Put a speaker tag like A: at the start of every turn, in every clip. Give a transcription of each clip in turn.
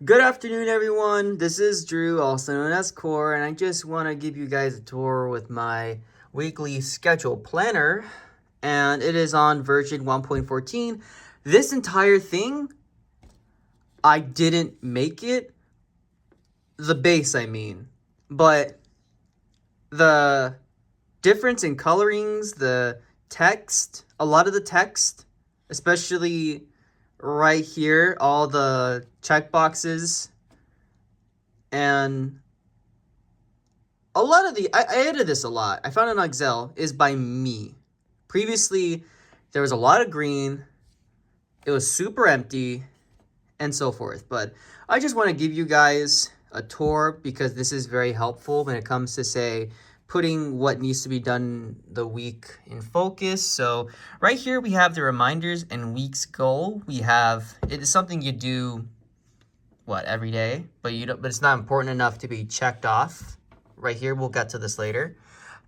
A: Good afternoon, everyone. This is Drew, also known as Core, and I just want to give you guys a tour with my weekly schedule planner, and it is on version 1.14. This entire thing, I didn't make it, the base, I mean, but the difference in colorings, the text, a lot of the text, especially right here, all the checkboxes and a lot of I edited this a lot. I found it on Excel is by me. Previously, there was a lot of green. It was super empty and so forth. But I just want to give you guys a tour because this is very helpful when it comes to say putting what needs to be done the week in focus. So right here we have the reminders and week's goal. We have it is something you do every day, but it's not important enough to be checked off. Right here, we'll get to this later.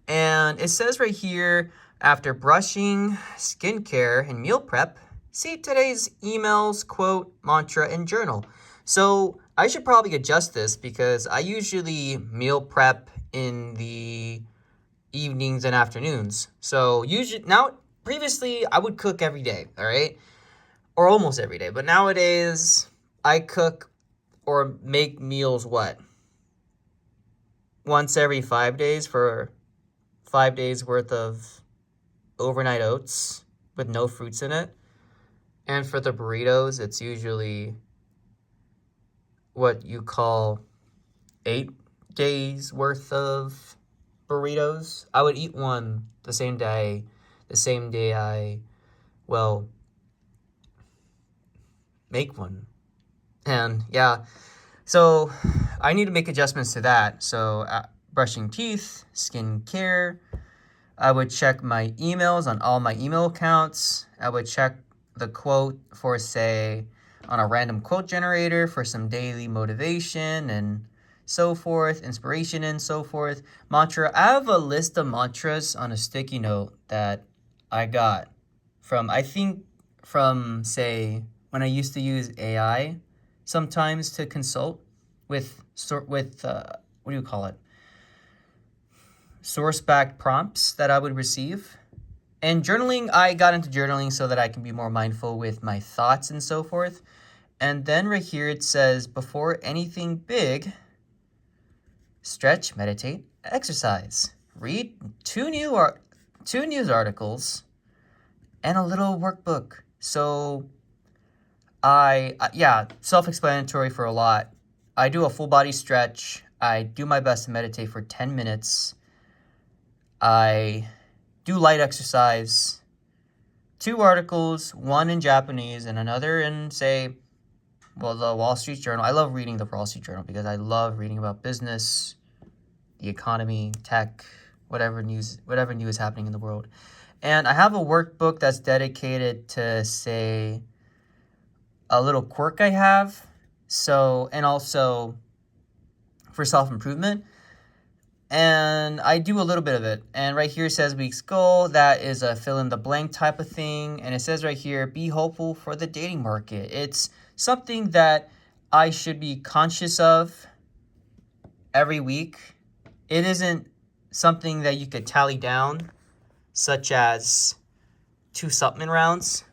A: And it says right here, after brushing, skincare, and meal prep, see today's emails, quote, mantra, and journal. So I should probably adjust this because I usually meal prep in the evenings and afternoons. So previously I would cook every day, all right? Or almost every day. But nowadays I cook or make meals once every 5 days for 5 days worth of overnight oats with no fruits in it. And for the burritos, it's usually what you call 8 days worth of burritos. I would eat one the same day I, make one. And yeah, so I need to make adjustments to that. So brushing teeth, skincare. I would check my emails on all my email accounts. I would check the quote for, say, on a random quote generator for some daily motivation and so forth, inspiration and so forth. Mantra. I have a list of mantras on a sticky note that I got from, say, when I used to use AI sometimes to consult with what do you call it? Source back prompts that I would receive. And journaling, I got into journaling so that I can be more mindful with my thoughts and so forth. And then right here it says, before anything big, stretch, meditate, exercise. Read two news articles and a little workbook. So self-explanatory for a lot. I do a full body stretch. I do my best to meditate for 10 minutes. I do light exercise. 2 articles, one in Japanese and another in, say, the Wall Street Journal. I love reading the Wall Street Journal because I love reading about business, the economy, tech, whatever new is happening in the world. And I have a workbook that's dedicated to, say, a little quirk I have. So, and also for self-improvement. And I do a little bit of it. And right here it says week's goal. That is a fill in the blank type of thing. And it says right here, be hopeful for the dating market. It's something that I should be conscious of every week. It isn't something that you could tally down, such as 2 supplement rounds.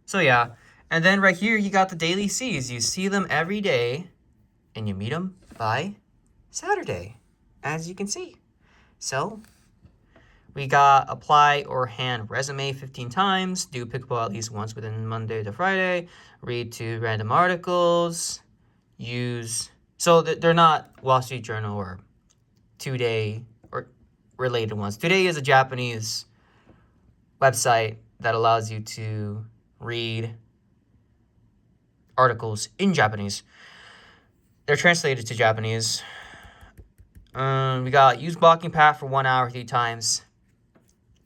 A: So yeah. And then right here, you got the daily C's. You see them every day and you meet them by Saturday, as you can see. So we got apply or hand resume 15 times, do pickleball at least once within Monday to Friday, read 2 random articles, so they're not Wall Street Journal or Today or related ones. Today is a Japanese website that allows you to read articles in Japanese. They're translated to Japanese. We got use blocking pad for 1 hour 3 times.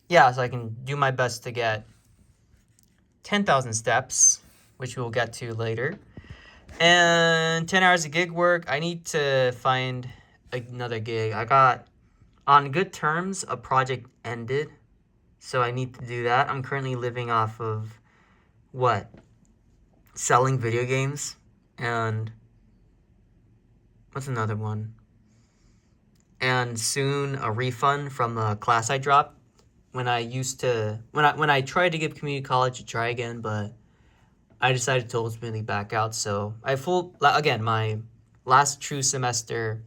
A: Yeah, so I can do my best to get 10,000 steps, which we'll get to later. And 10 hours of gig work. I need to find another gig. I got, on good terms, a project ended. So I need to do that. I'm currently living off of selling video games. And What's another one? And soon a refund from the class I dropped when I tried to give community college a try again, but I decided to ultimately back out. So my last true semester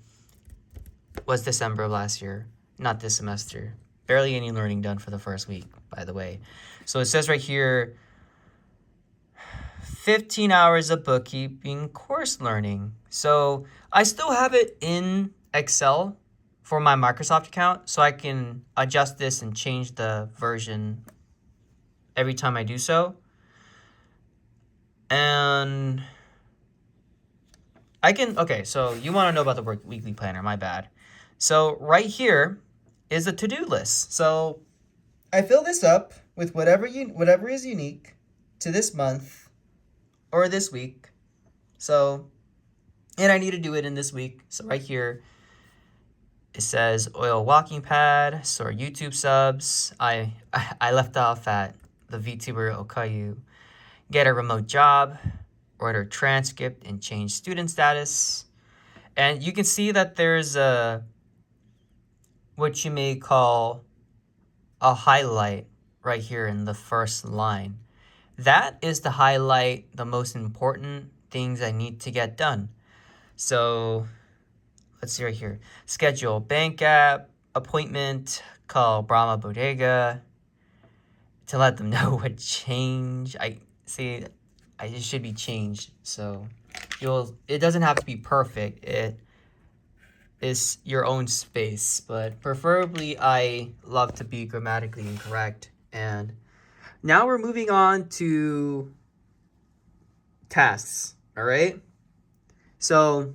A: was December of last year, not this semester. Barely any learning done for the first week, by the way. So it says right here, 15 hours of bookkeeping course learning. So I still have it in Excel for my Microsoft account, so I can adjust this and change the version every time I do so. And so you want to know about the weekly planner, my bad. So right here is a to-do list. So I fill this up with whatever is unique to this month or this week. So, and I need to do it in this week. So right here, it says oil walking pad, store YouTube subs. I left off at the VTuber Okayu. Get a remote job, order transcript and change student status. And you can see that there's what you may call a highlight right here in the first line. That is to highlight the most important things I need to get done. So let's see right here. Schedule bank app, appointment, call Brahma Bodega to let them know what change. It should be changed. So it doesn't have to be perfect. It is your own space, but preferably I love to be grammatically incorrect. And now we're moving on to tasks, all right? So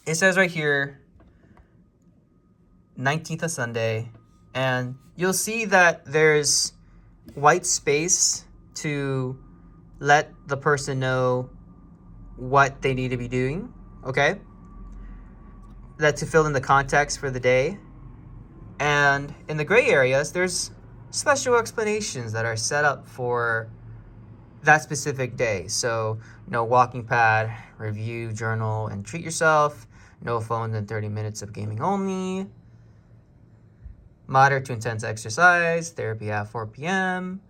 A: it says right here, 19th of Sunday, and you'll see that there's white space to let the person know what they need to be doing, okay? That to fill in the context for the day. And in the gray areas, there's special explanations that are set up for that specific day. So, walking pad, review, journal, and treat yourself. No phones and 30 minutes of gaming only. Moderate to intense exercise, therapy at 4 p.m.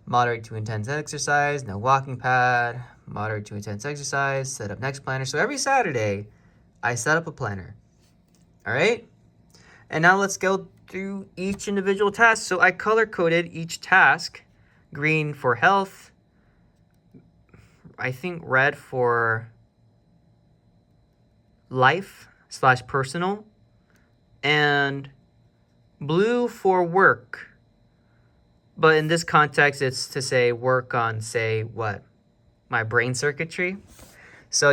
A: Moderate to intense exercise, no walking pad. Moderate to intense exercise, set up next planner. So every Saturday, I set up a planner. All right? And now let's go through each individual task. So I color-coded each task. Green for health. I think red for life/personal. And blue for work. But in this context, it's to say work on, say, what? My brain circuitry. So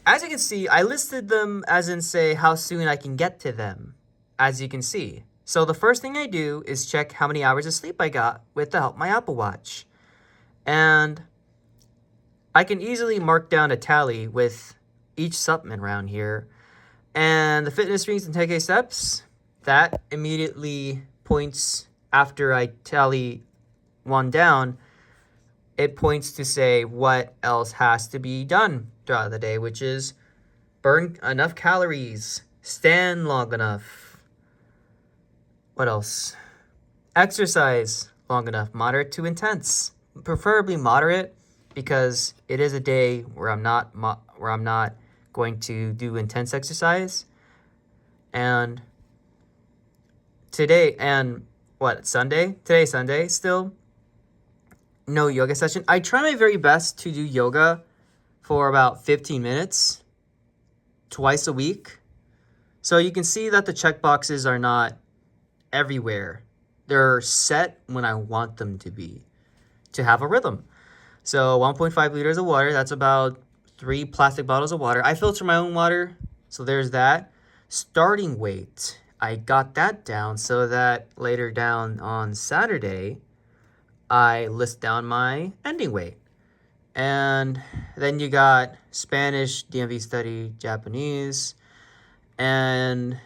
A: as you can see, I listed them as in, say, how soon I can get to them, as you can see. So the first thing I do is check how many hours of sleep I got with the help of my Apple Watch. And I can easily mark down a tally with each supplement around here. And the fitness rings and 10K steps, that immediately points, after I tally one down, it points to say what else has to be done throughout the day, which is burn enough calories, stand long enough. What else? Exercise long enough, moderate to intense. Preferably moderate, because it is a day where I'm not going to do intense exercise. And today's Sunday still. No yoga session. I try my very best to do yoga for about 15 minutes twice a week. So you can see that the checkboxes are not everywhere. They're set when I want them to be, to have a rhythm. So 1.5 liters of water, that's about 3 plastic bottles of water. I filter my own water, so there's that. Starting weight, I got that down so that later down on Saturday, I list down my ending weight. And then you got Spanish, DMV study, Japanese. And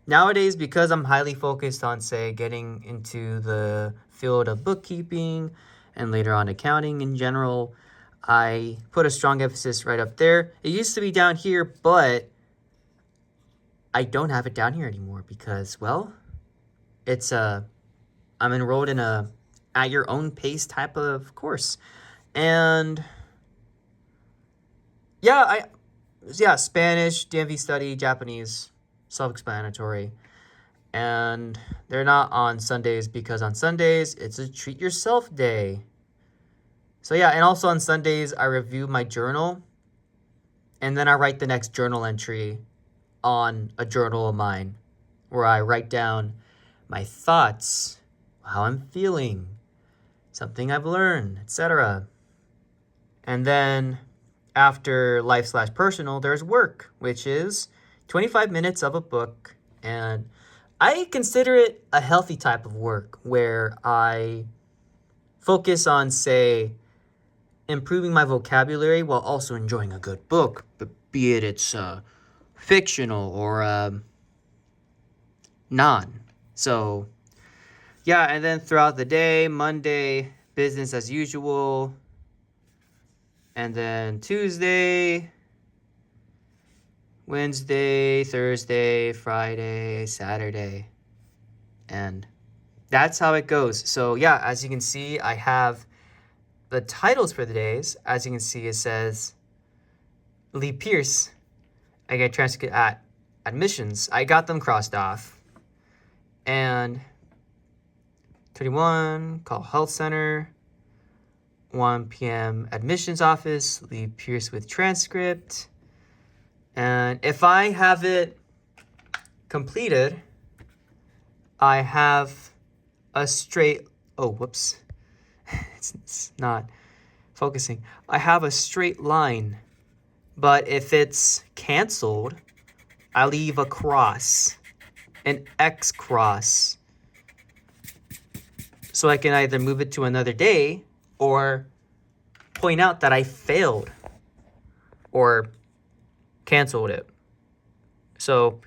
A: nowadays, because I'm highly focused on, say, getting into the field of bookkeeping and later on accounting in general, I put a strong emphasis right up there. It used to be down here, but I don't have it down here anymore because, well, it's I'm enrolled in a at your own pace type of course. And yeah, Spanish, DMV study, Japanese, self-explanatory. And they're not on Sundays because on Sundays it's a treat yourself day. So yeah, and also on Sundays I review my journal and then I write the next journal entry on a journal of mine where I write down my thoughts, how I'm feeling, something I've learned, etc. And then after life/personal, there's work, which is 25 minutes of a book. And I consider it a healthy type of work where I focus on, say, improving my vocabulary while also enjoying a good book, but be it it's fictional or non. So, yeah, and then throughout the day, Monday, business as usual. And then Tuesday, Wednesday, Thursday, Friday, Saturday. And that's how it goes. So, yeah, as you can see, I have the titles for the days. As you can see, it says Lee Pierce. I get transcript at admissions. I got them crossed off. And 21, call health center. 1 p.m. admissions office, Lee Pierce with transcript. And if I have it completed, I have a straight, it's not focusing. I have a straight line, but if it's canceled, I leave a cross, an X cross. So I can either move it to another day or point out that I failed or canceled it. So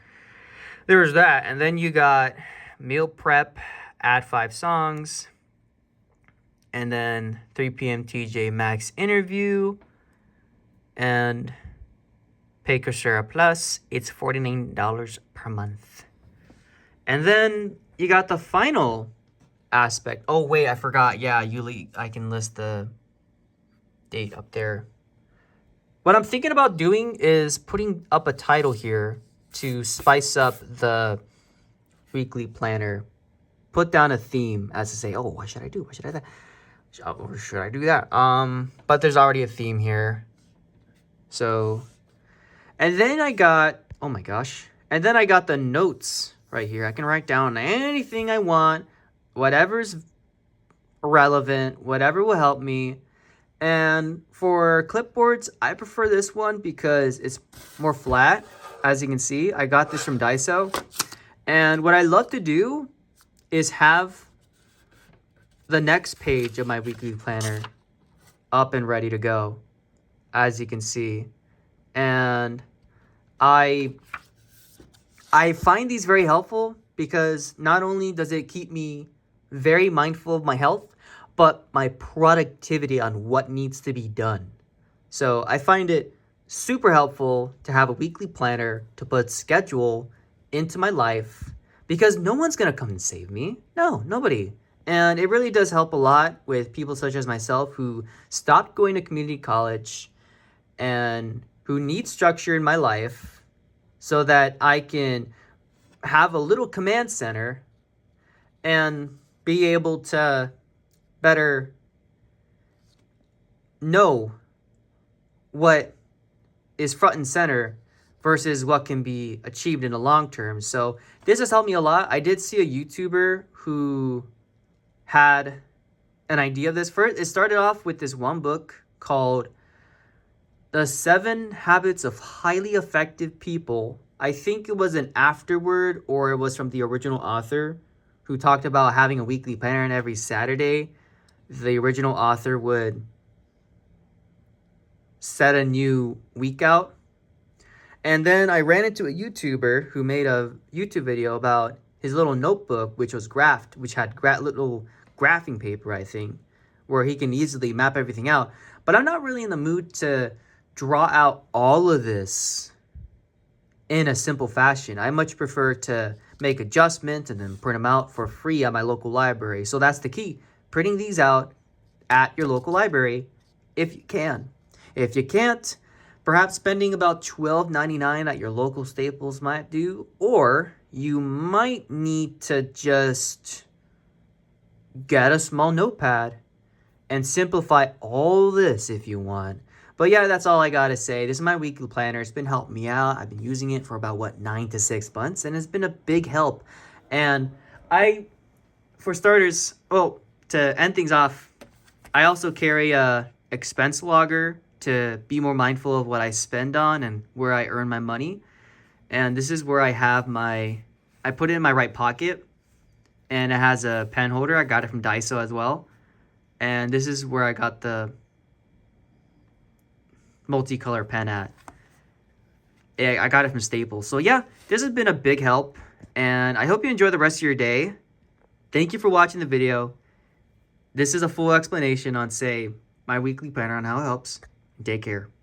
A: there was that. And then you got meal prep, add 5 songs. And then 3 p.m. TJ Maxx interview. And pay Coursera Plus. It's $49 per month. And then you got the final aspect. Oh, wait, I forgot. Yeah, I can list the date up there. What I'm thinking about doing is putting up a title here to spice up the weekly planner. Put down a theme as to say, oh, what should I do? What should I do? Or should I do that? But there's already a theme here. So, and then I got, oh my gosh. And then I got the notes right here. I can write down anything I want. Whatever's relevant, whatever will help me. And for clipboards, I prefer this one because it's more flat. As you can see, I got this from Daiso. And what I love to do is have the next page of my weekly planner up and ready to go, as you can see. And I find these very helpful because not only does it keep me very mindful of my health, but my productivity on what needs to be done. So I find it super helpful to have a weekly planner to put schedule into my life because no one's going to come and save me. No, nobody. And it really does help a lot with people such as myself who stopped going to community college and who need structure in my life so that I can have a little command center and be able to better know what is front and center versus what can be achieved in the long term. So this has helped me a lot. I did see a YouTuber who had an idea of this. First, it started off with this one book called The 7 Habits of Highly Effective People. I think it was an afterword or it was from the original author who talked about having a weekly planner, and every Saturday the original author would set a new week out. And then I ran into a YouTuber who made a YouTube video about his little notebook, which was graphed, which had little graphing paper, I think, where he can easily map everything out. But I'm not really in the mood to draw out all of this in a simple fashion. I much prefer to make adjustments and then print them out for free at my local library. So that's the key. Printing these out at your local library if you can. If you can't, perhaps spending about $12.99 at your local Staples might do, or you might need to just get a small notepad and simplify all this if you want. But yeah, that's all I gotta say. This is my weekly planner. It's been helping me out. I've been using it for about 9 to 6 months, and it's been a big help. And for starters, well, to end things off, I also carry a expense logger to be more mindful of what I spend on and where I earn my money. And this is where I put it in my right pocket, and it has a pen holder. I got it from Daiso as well. And this is where I got the multicolor pen at. I got it from Staples. So yeah, this has been a big help, and I hope you enjoy the rest of your day. Thank you for watching the video. This is a full explanation on, say, my weekly planner on how it helps. Take care.